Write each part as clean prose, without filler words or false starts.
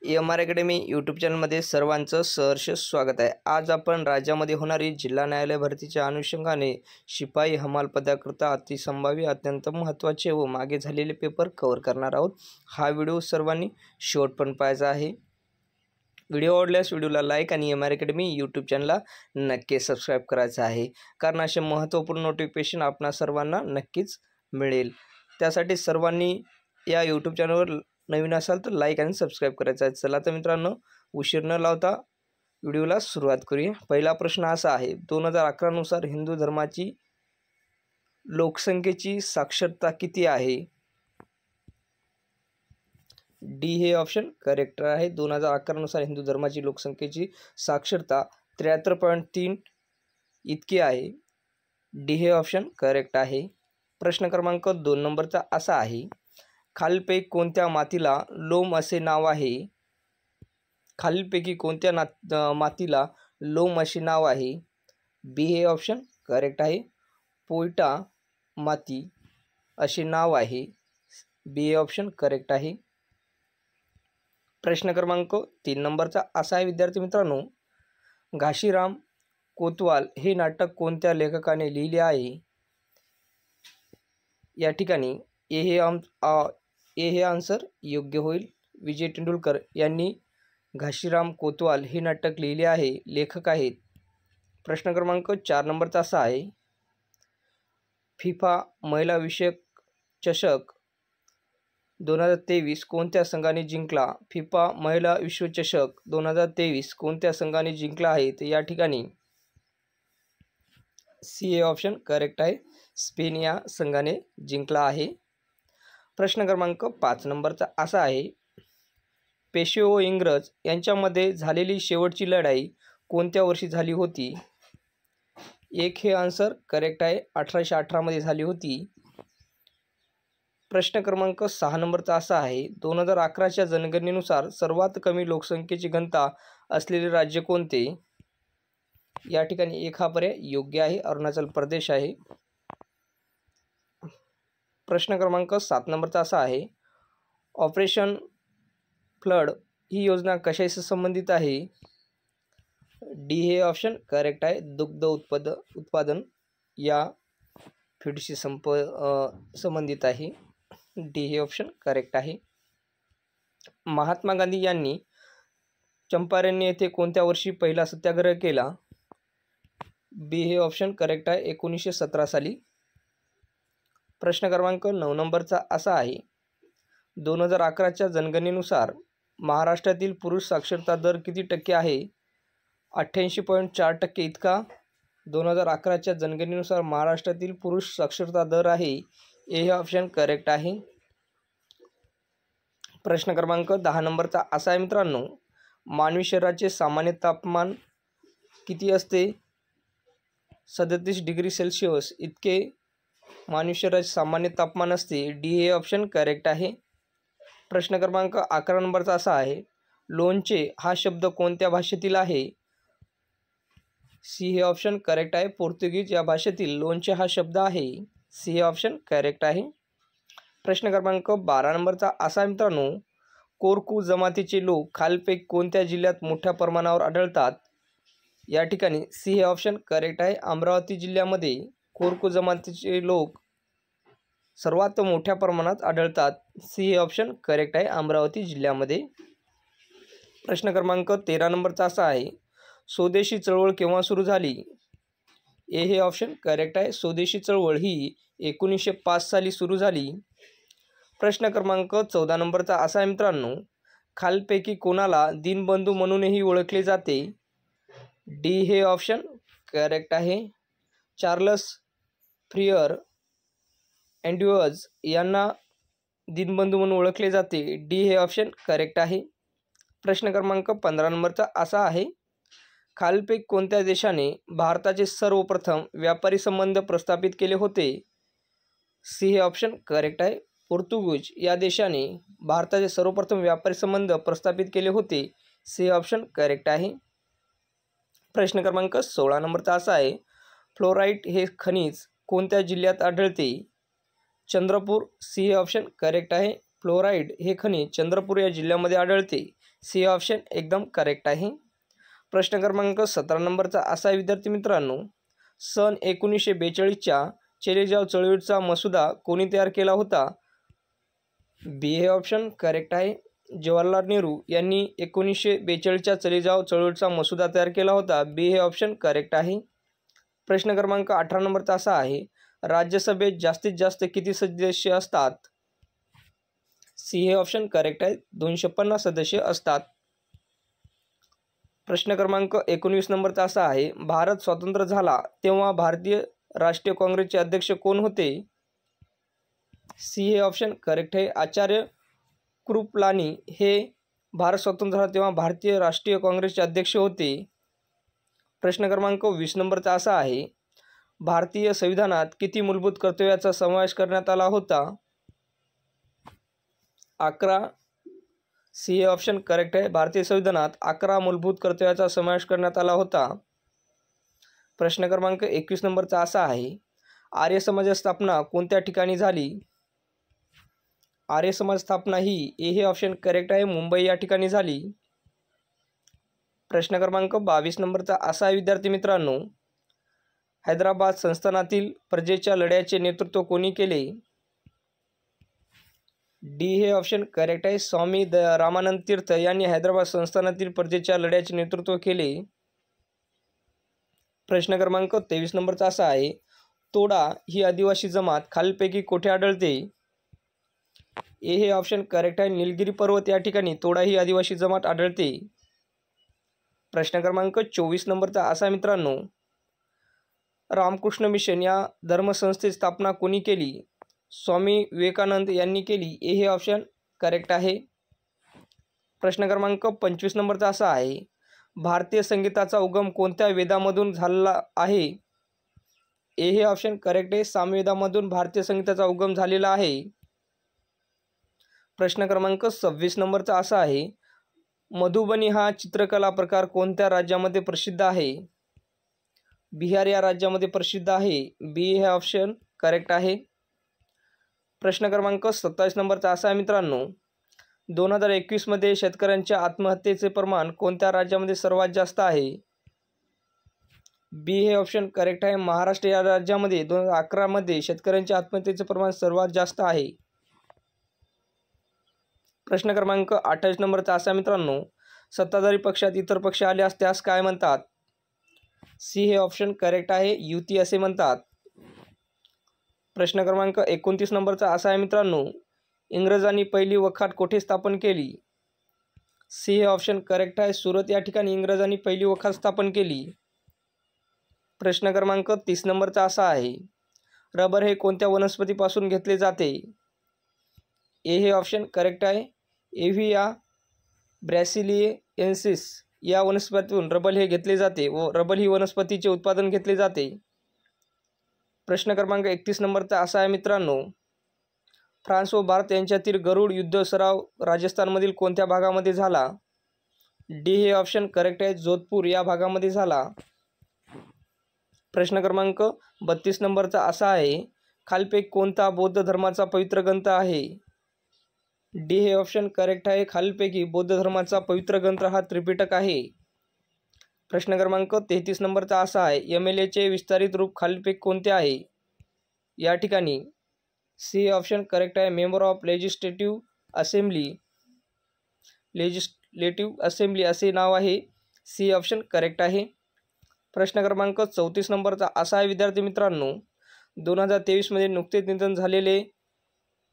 AMR academy YouTube चॅनलमध्ये सर्वांचं सहर्ष स्वागत आहे। आज आपण राज्यामध्ये होणारी जिल्हा न्यायालय भरतीच्या अनुषंगाने शिपाई हमाल पदाकरता अतिसंभाव्य अत्यंत महत्त्वाचे व मागे झालेले पेपर कव्हर करणार आहोत। हा व्हिडिओ सर्वांनी शेवटपर्यंत पाहायचा आहे। व्हिडिओ आवडल्यास व्हिडिओला लाईक आणि AMR अकॅडमी यूट्यूब चॅनलला नक्की सबस्क्राईब करायचं आहे, कारण असे महत्त्वपूर्ण नोटिफिकेशन आपणा सर्वांना नक्कीच मिळेल। त्यासाठी सर्वांनी या यूट्यूब चॅनलवर नवीन असाल तर लाईक आणि सबस्क्राईब करायचं आहे। चला तर मित्रांनो, उशीर न लावता व्हिडिओला सुरुवात करूया। पहिला प्रश्न असा आहे, 2011 नुसार हिंदू धर्माची लोकसंख्येची साक्षरता किती आहे? डी हे ऑप्शन करेक्ट आहे। 2011 नुसार हिंदू धर्माची लोकसंख्येची साक्षरता 73.3 इतकी आहे। डी हे ऑप्शन करेक्ट आहे। प्रश्न क्रमांक 2 नंबरचा असा आहे, खालीलपैकी कोणत्या मातीला लोम असे नाव आहे? खालीलपैकी कोणत्या मातीला लोम असे नाव आहे? बी हे ऑप्शन करेक्ट आहे। पोयटा माती असे नाव आहे। बी हे ऑप्शन करेक्ट आहे। प्रश्न क्रमांक 3 नंबरचा असा आहे विद्यार्थी मित्रांनो, घाशीराम कोतवाल हे नाटक कोणत्या लेखकाने लिहिले आहे? या ठिकाणी ए हे आन्सर योग्य होईल। विजय तेंडुलकर यांनी घाशीराम कोतवाल हे नाटक लिहिले आहे, लेखक आहेत। प्रश्न क्रमांक 4 नंबरचा असा आहे, फिफा महिला विश्वचषक 2023 कोणत्या संघाने जिंकला? फिफा महिला विश्वचषक 2023 कोणत्या संघाने जिंकला आहे? तर या ठिकाणी सी हे ऑप्शन करेक्ट आहे। स्पेन या संघाने जिंकला आहे। प्रश्न क्रमांक 5 नंबरचा असा आहे, पेशवे व इंग्रज यांच्यामध्ये झालेली शेवटची लढाई कोणत्या वर्षी झाली होती? एक हे आन्सर करेक्ट आहे, 1818 मध्ये झाली होती। प्रश्न क्रमांक 6 नंबरचा असा आहे, 2011च्या जनगणनेनुसार सर्वात कमी लोकसंख्येची घनता असलेले राज्य कोणते? या ठिकाणी एक हा पर्याय योग्य आहे, अरुणाचल प्रदेश आहे। प्रश्न क्रमांक 7 नंबरचा असा आहे, ऑपरेशन फ्लड ही योजना कशाशी संबंधित आहे? डी हे ऑप्शन करेक्ट आहे, दुग्ध उत्पादन या फीडशी संबंधित आहे। डी हे ऑप्शन करेक्ट आहे। महात्मा गांधी यांनी चंपारण येथे कोणत्या वर्षी पहिला सत्याग्रह केला? बी हे ऑप्शन करेक्ट आहे, 1917 साली। प्रश्न क्रमांक 9 नंबरचा असा आहे, 2011च्या जनगणनेनुसार महाराष्ट्रातील पुरुष साक्षरता दर किती टक्के आहे? 88.4% इतका 2011च्या जनगणनेनुसार महाराष्ट्रातील पुरुष साक्षरता दर आहे। ए हे ऑप्शन करेक्ट आहे। प्रश्न क्रमांक 10 नंबरचा असा आहे मित्रांनो, मानवी शरीराचे सामान्य तापमान किती असते? 37 डिग्री सेल्सिअस इतके मानवी शरीराचे सामान्य तापमान असते। डी हे ऑप्शन करेक्ट आहे। प्रश्न क्रमांक 11 नंबरचा असा आहे, लोणचे हा शब्द कोणत्या भाषेतील आहे? सी हे ऑप्शन करेक्ट आहे, पोर्तुगीज या भाषेतील लोणचे हा शब्द आहे। सी हे ऑप्शन करेक्ट आहे। प्रश्न क्रमांक 12 नंबरचा असा आहे मित्रांनो, कोरकू जमातीचे लोक खालीलपैकी कोणत्या जिल्ह्यात मोठ्या प्रमाणावर आढळतात? या ठिकाणी सी हे ऑप्शन करेक्ट आहे, अमरावती जिल्ह्यामध्ये कोरकू जमातीचे लोक सर्वात मोठ्या प्रमाणात आढळतात। सी हे ऑप्शन करेक्ट आहे, अमरावती जिल्ह्यामध्ये। प्रश्न क्रमांक 13 नंबरचा असा आहे, स्वदेशी चळवळ केव्हा सुरू झाली? ए हे ऑप्शन करेक्ट आहे, स्वदेशी चळवळ ही 1905 साली सुरू झाली। प्रश्न क्रमांक 14 नंबरचा असा आहे मित्रांनो, खालीलपैकी कोणाला दीनबंधू म्हणूनही ओळखले जाते? डी हे ऑप्शन करेक्ट आहे, चार्ल्स फ्रियर अँड्र्यूज यांना दीनबंधू म्हणून ओळखले जाते। डी हे ऑप्शन करेक्ट आहे। प्रश्न क्रमांक 15 नंबरचा असा आहे, खालीलपैकी कोणत्या देशाने भारताचे सर्वप्रथम व्यापारी संबंध प्रस्थापित केले होते? सी हे ऑप्शन करेक्ट आहे, पोर्तुगीज या देशाने भारताचे सर्वप्रथम व्यापारी संबंध प्रस्थापित केले होते। सी हे ऑप्शन करेक्ट आहे। प्रश्न क्रमांक 16 नंबरचा असा आहे, फ्लोराईट हे खनिज कोणत्या जिल्ह्यात आढळते? चंद्रपूर। सी हे ऑप्शन करेक्ट आहे, फ्लोराईड हे खनिज चंद्रपूर या जिल्ह्यामध्ये आढळते। सी ऑप्शन एकदम करेक्ट आहे. प्रश्न क्रमांक 17 नंबरचा असा आहे विद्यार्थी मित्रांनो, सन 1942च्या चले जाव चळवळीचा मसुदा कोणी तयार केला होता? बी हे ऑप्शन करेक्ट आहे. जवाहरलाल नेहरू यांनी 1942च्या चले जाव चळवळीचा मसुदा तयार केला होता. बी हे ऑप्शन करेक्ट आहे. प्रश्न क्रमांक 18 नंबरचा असा आहे, राज्यसभेत जास्तीत जास्त किती सदस्य असतात? सी हे ऑप्शन करेक्ट आहे. 250 सदस्य असतात. प्रश्न क्रमांक 19 नंबरचा असा आहे, भारत स्वतंत्र झाला तेव्हा भारतीय राष्ट्रीय काँग्रेसचे अध्यक्ष कोण होते? सी हे ऑप्शन करेक्ट आहे. आचार्य कृपलानी हे भारत स्वतंत्र झाला तेव्हा भारतीय राष्ट्रीय काँग्रेसचे अध्यक्ष होते. प्रश्न क्रमांक 20 नंबरचा असा आहे, भारतीय संविधानात किती मूलभूत कर्तव्याचा समावेश करण्यात आला होता? 11. सी हे ऑप्शन करेक्ट आहे. भारतीय संविधानात 11 मूलभूत कर्तव्याचा समावेश करण्यात आला होता. प्रश्न क्रमांक 21 नंबरचा असा आहे, आर्य समाज स्थापना कोणत्या ठिकाणी झाली? आर्य समाज स्थापना ही ए हे ऑप्शन करेक्ट आहे. मुंबई या ठिकाणी झाली. प्रश्न क्रमांक 22 नंबरचा असा आहे विद्यार्थी मित्रांनो, हैदराबाद संस्थानातील प्रजेच्या लढ्याचे नेतृत्व कोणी केले? डी हे ऑप्शन करेक्ट आहे. स्वामी रामानंद तीर्थ यांनी हैदराबाद संस्थानातील प्रजेच्या लढ्याचे नेतृत्व केले. प्रश्न क्रमांक 23 नंबरचा असा आहे, तोडा ही आदिवासी जमात खालीलपैकी कोठे आढळते? ए हे ऑप्शन करेक्ट आहे. निलगिरी पर्वत या ठिकाणी तोडा ही आदिवासी जमात आढळते. प्रश्न क्रमांक 24 नंबरचा असा मित्रांनो, रामकृष्ण मिशन या धर्मसंस्थेची स्थापना कोणी केली? स्वामी विवेकानंद यांनी केली. ए हे ऑप्शन करेक्ट आहे. प्रश्न क्रमांक 25 नंबरचा असा आहे, भारतीय संगीताचा उगम कोणत्या वेदामधून झाला आहे? ए हे ऑप्शन करेक्ट आहे. सामवेदामधून भारतीय संगीताचा उगम झालेला आहे. प्रश्न क्रमांक 26 नंबरचा असा आहे, मधुबनी हा चित्रकला प्रकार कोणत्या राज्यामध्ये प्रसिद्ध आहे? बिहार या राज्यामध्ये प्रसिद्ध आहे. बी हे ऑप्शन करेक्ट आहे. प्रश्न क्रमांक 27 नंबरचा असा आहे मित्रांनो, 2021 मध्ये शेतकऱ्यांच्या आत्महत्येचे प्रमाण कोणत्या राज्यामध्ये सर्वात जास्त आहे? बी हे ऑप्शन करेक्ट आहे. महाराष्ट्र या राज्यामध्ये 2011 मध्ये शेतकऱ्यांच्या आत्महत्येचे प्रमाण सर्वात जास्त आहे. प्रश्न क्रमांक 28 नंबरचा असा मित्रांनो, सत्ताधारी पक्षात इतर पक्ष आले त्यास काय म्हणतात? सी हे ऑप्शन करेक्ट आहे. युती असे म्हणतात. प्रश्न क्रमांक 29 नंबरचा असा आहे मित्रांनो, इंग्रजांनी पहिली वखार कोठे स्थापन केली? सी हे ऑप्शन करेक्ट आहे. सुरत या ठिकाणी इंग्रजांनी पहिली वखार स्थापन केली. प्रश्न क्रमांक 30 नंबरचा असा आहे, रबर हे कोणत्या वनस्पतीपासून घेतले जाते? ए हे ऑप्शन करेक्ट आहे. एव्हिया ब्रॅसिलिएन्सिस या वनस्पतीतून रबर हे घेतले जाते व रबर ही वनस्पतीचे उत्पादन घेतले जाते. प्रश्न क्रमांक 31 नंबरचा असा आहे मित्रांनो, फ्रान्स व भारत यांच्यातील गरुड युद्ध सराव राजस्थानमधील कोणत्या भागामध्ये झाला? डी हे ऑप्शन करेक्ट आहे. जोधपूर या भागामध्ये झाला. प्रश्न क्रमांक 32 नंबरचा असा आहे, खालीलपैकी कोणता बौद्ध धर्माचा पवित्र ग्रंथ आहे? डी हे ऑप्शन करेक्ट आहे. खालीलपैकी बौद्ध धर्माचा पवित्र ग्रंथ हा त्रिपिटक आहे. प्रश्न क्रमांक 33 नंबरचा असा आहे, MLA चे विस्तारित रूप खालीलपैकी कोणते आहे? या ठिकाणी सी ऑप्शन करेक्ट आहे. मेंबर ऑफ लेजिस्लेटिव्ह असेंब्ली असे नाव आहे. सी ऑप्शन करेक्ट आहे. प्रश्न क्रमांक 34 नंबरचा असा आहे विद्यार्थी मित्रांनो, 2023 मध्ये नुकतेच निधन झालेले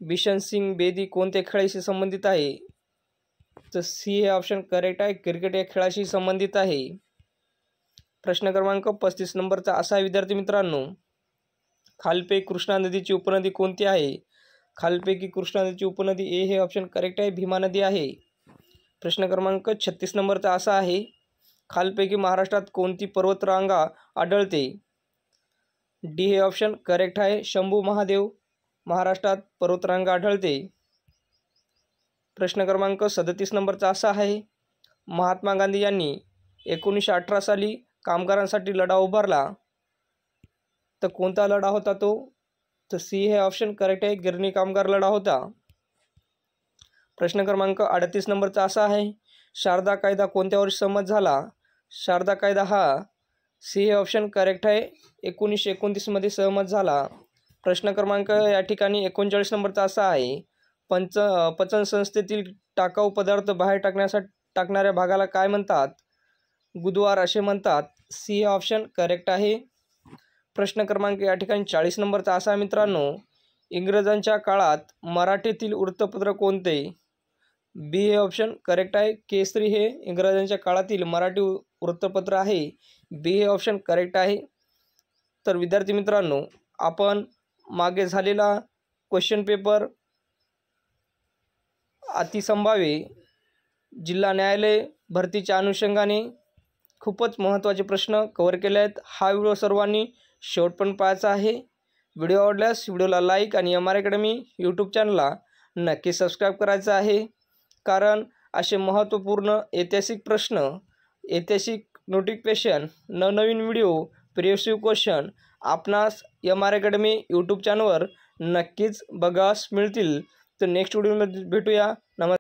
बिशन सिंग बेदी कोणत्या खेळाशी संबंधित आहे? तर सी हे ऑप्शन करेक्ट आहे. क्रिकेट या खेळाशी संबंधित आहे. प्रश्न क्रमांक 35 नंबरचा असा आहे विद्यार्थी मित्रांनो, खालीलपैकी कृष्णा नदीची उपनदी कोणती आहे? खालीलपैकी कृष्णा नदीची उपनदी ए हे ऑप्शन करेक्ट आहे. भीमा नदी आहे. प्रश्न क्रमांक 36 नंबरचा असा आहे, खालीलपैकी महाराष्ट्रात कोणती पर्वतरांगा आढळते? डी हे ऑप्शन करेक्ट आहे. शंभू महादेव महाराष्ट्रात पर्वतरांगा आढळते. प्रश्न क्रमांक 37 नंबरचा असा आहे, महात्मा गांधी यांनी 1918 साली कामगारांसाठी लढा उभारला तर कोणता लढा होता तो? तर सी हे ऑप्शन करेक्ट आहे. गिरणी कामगार लढा होता. प्रश्न क्रमांक 38 नंबरचा असा आहे, शारदा कायदा कोणत्या वर्षी संमत झाला? शारदा कायदा हा सी हे ऑप्शन करेक्ट आहे, 1929 मध्ये सहमत झाला. प्रश्न क्रमांक या ठिकाणी 39 नंबरचा असा आहे, पचन संस्थेतील टाकाऊ पदार्थ बाहेर टाकणाऱ्या भागाला काय म्हणतात? गुदद्वार असे म्हणतात. सी हे ऑप्शन करेक्ट आहे. प्रश्न क्रमांक या ठिकाणी 40 नंबरचा असा मित्रांनो, इंग्रजांच्या काळात मराठीतील वृत्तपत्र कोणते? बी हे ऑप्शन करेक्ट आहे. केसरी हे इंग्रजांच्या काळातील मराठी वृत्तपत्र आहे. बी हे ऑप्शन करेक्ट आहे. तर विद्यार्थी मित्रांनो, आपण मागे झालेला क्वेश्चन पेपर अतिसंभाव्य जिल्हा न्यायालय भरतीच्या अनुषंगाने खूपच महत्त्वाचे प्रश्न कव्हर केले आहेत. हा व्हिडिओ सर्वांनी शेवटपर्यंत पाहायचा आहे. व्हिडिओ आवडल्यास व्हिडिओला लाईक आणि एम आर अकॅडमी यूट्यूब चॅनलला नक्की सबस्क्राईब करायचं आहे, कारण असे महत्त्वपूर्ण ऐतिहासिक प्रश्न, ऐतिहासिक नोटिफिकेशन, नवनवीन व्हिडिओ, प्रिव्हियस क्वेश्चन आपणास एम आर अकॅडमी यूट्यूब चॅनलवर नक्कीच बघास मिळतील. तर नेक्स्ट व्हिडिओमध्ये भेटूया. नमस्कार.